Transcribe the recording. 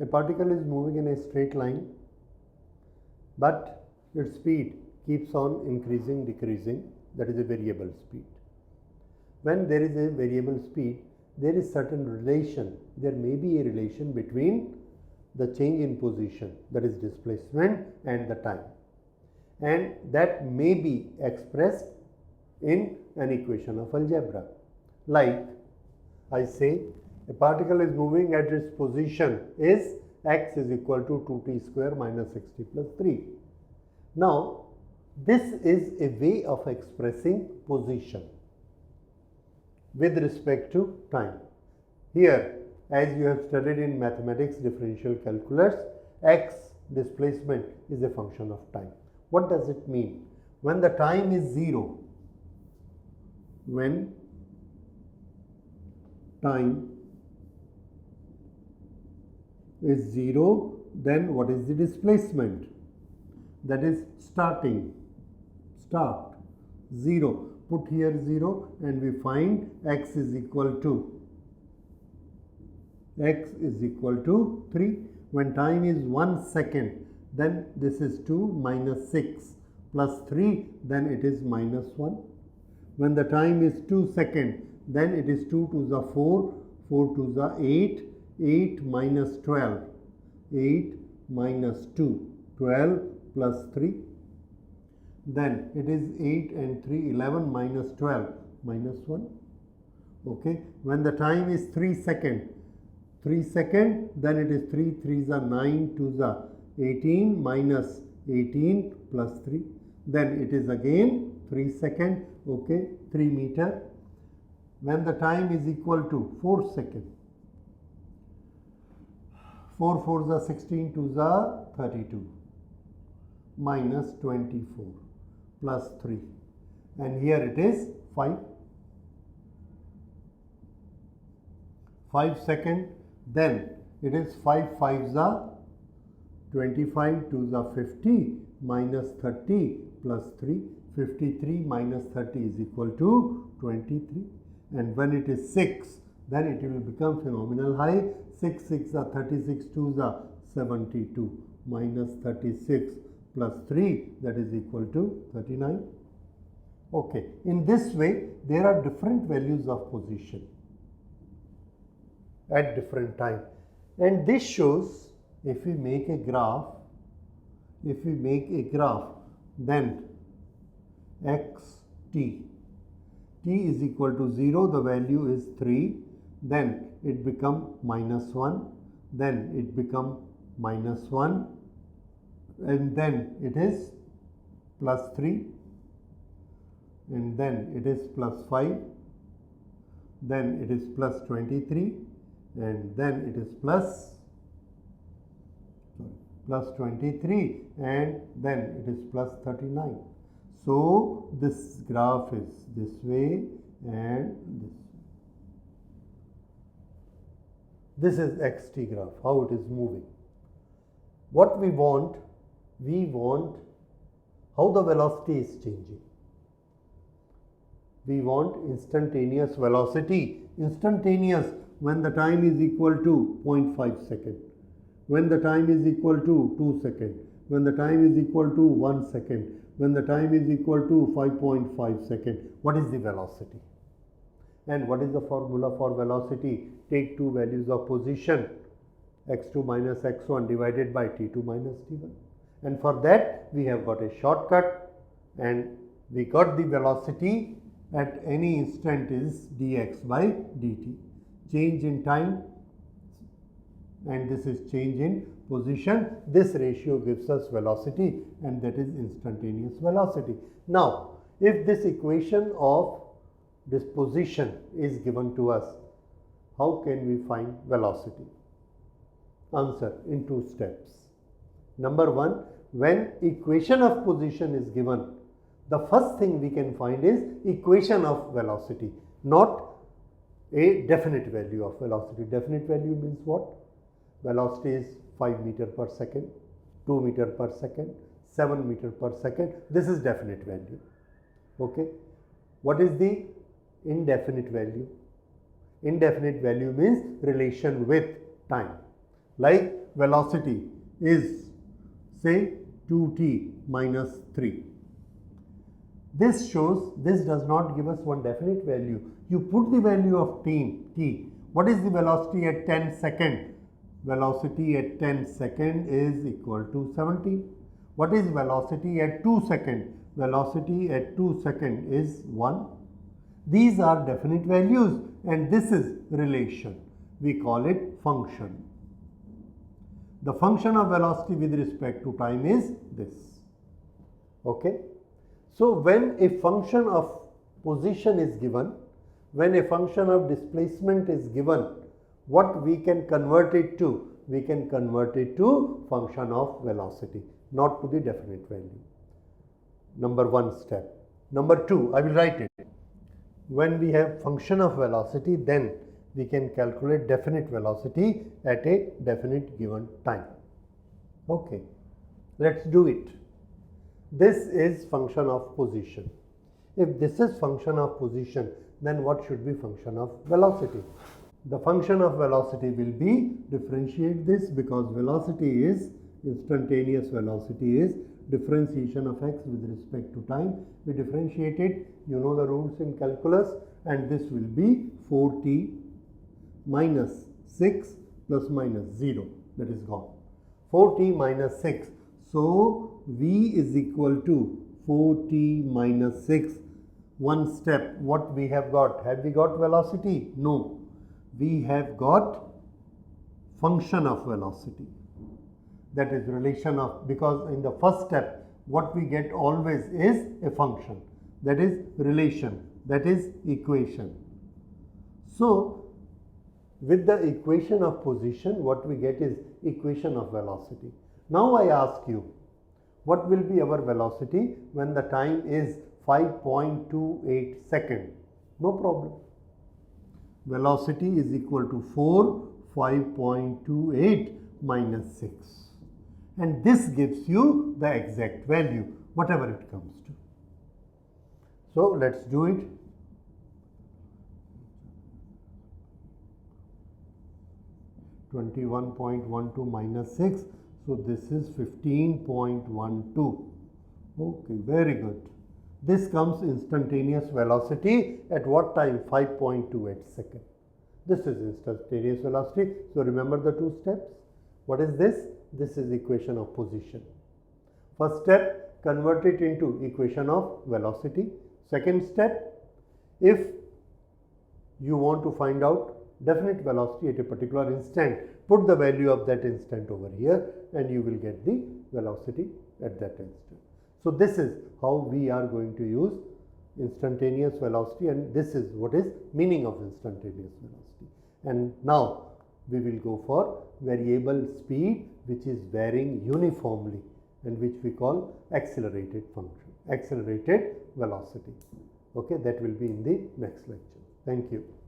A particle is moving in a straight line, but its speed keeps on increasing, decreasing. That is a variable speed. When there is a variable speed, there is certain relation. There may be a relation between the change in position, that is displacement, and the time. And that may be expressed in an equation of algebra. Like I say, a particle is moving at its position is x is equal to 2t square minus 6t plus 3. Now, this is a way of expressing position with respect to time. Here, as you have studied in mathematics differential calculus, x displacement is a function of time. What does it mean? When the time is 0, when time is 0, then what is the displacement? That is start 0. Put here 0 and we find x is equal to 3. When time is 1 second, then this is 2 minus 6 plus 3, then it is minus 1. When the time is 2 second, then it is 2 to the 4, 4 to the 8, 8 minus 12, 8 minus 2, 12 plus 3. Then it is 8 and 3, 11 minus 12, minus 1. Okay. When the time is 3 second, then it is 3 3s are 9, 2s are 18 minus 18 plus 3. Then it is again 3 second, okay, 3 meter. When the time is equal to 4 second, 4 4s are 16, 2s are 32 minus 24 plus 3, and here it is 5 second, then it is 5 5s are 25, 2s are 50 minus 30 plus 3, 53 minus 30 is equal to 23, and when it is 6, then it will become phenomenal high. 6 6 are 36, 2s are 72 minus 36 plus 3, that is equal to 39. Okay, in this way there are different values of position at different time, and this shows if we make a graph, then xt, t is equal to 0, the value is 3, then it become minus 1, then it become minus 1, and then it is plus 3, and then it is plus 5, then it is plus 23, and then it is plus 23, and then it is plus 39. So this graph is this way and this. This is xt graph, how it is moving. What we want how the velocity is changing. We want instantaneous velocity. Instantaneous when the time is equal to 0.5 second, when the time is equal to 2 second, when the time is equal to 1 second, when the time is equal to 5.5 second. What is the velocity? And what is the formula for velocity? Take two values of position, x2 minus x1 divided by t2 minus t1. And for that we have got a shortcut, and we got the velocity at any instant is dx by dt. Change in time and this is change in position. This ratio gives us velocity, and that is instantaneous velocity. Now, if this equation of this position is given to us, how can we find velocity? Answer in two steps. Number one, when equation of position is given, the first thing we can find is equation of velocity, not a definite value of velocity. Definite value means what? Velocity is 5 meter per second, 2 meter per second, 7 meter per second. This is definite value. Okay. What is the indefinite value? Indefinite value means relation with time. Like velocity is say 2t minus 3. This shows, this does not give us one definite value. You put the value of t. What is the velocity at 10 second? Velocity at 10 second is equal to 70. What is velocity at 2 second? Velocity at 2 second is 1. These are definite values and this is relation. We call it function. The function of velocity with respect to time is this. Okay. So when a function of position is given, when a function of displacement is given, what we can convert it to? We can convert it to function of velocity, not to the definite value. Number one step. Number two, I will write it. When we have function of velocity, then we can calculate definite velocity at a definite given time. Okay, let's do it. This is function of position. If this is function of position, then what should be function of velocity? The function of velocity will be, differentiate this, because velocity is, instantaneous velocity is differentiation of x with respect to time. We differentiate it, you know the rules in calculus, and this will be 4t minus 6 plus minus 0, that is gone. 4t minus 6. So v is equal to 4t minus 6. One step, what we have got? Have we got velocity? No. We have got function of velocity. That is relation of, because in the first step, what we get always is a function. That is relation. That is equation. So with the equation of position, what we get is equation of velocity. Now I ask you, what will be our velocity when the time is 5.28 seconds? No problem. Velocity is equal to 5.28 minus 6. And this gives you the exact value, whatever it comes to. So let's do it. (21.12 minus 6). So this is 15.12. Okay, very good. This comes instantaneous velocity at what time? 5.28 seconds. This is instantaneous velocity. So remember the two steps. What is this? This is equation of position. First step, convert it into equation of velocity. Second step, if you want to find out definite velocity at a particular instant, put the value of that instant over here and you will get the velocity at that instant. So this is how we are going to use instantaneous velocity, and this is what is meaning of instantaneous velocity. And now we will go for variable speed, which is varying uniformly and which we call accelerated function, accelerated velocity. Okay, that will be in the next lecture. Thank you.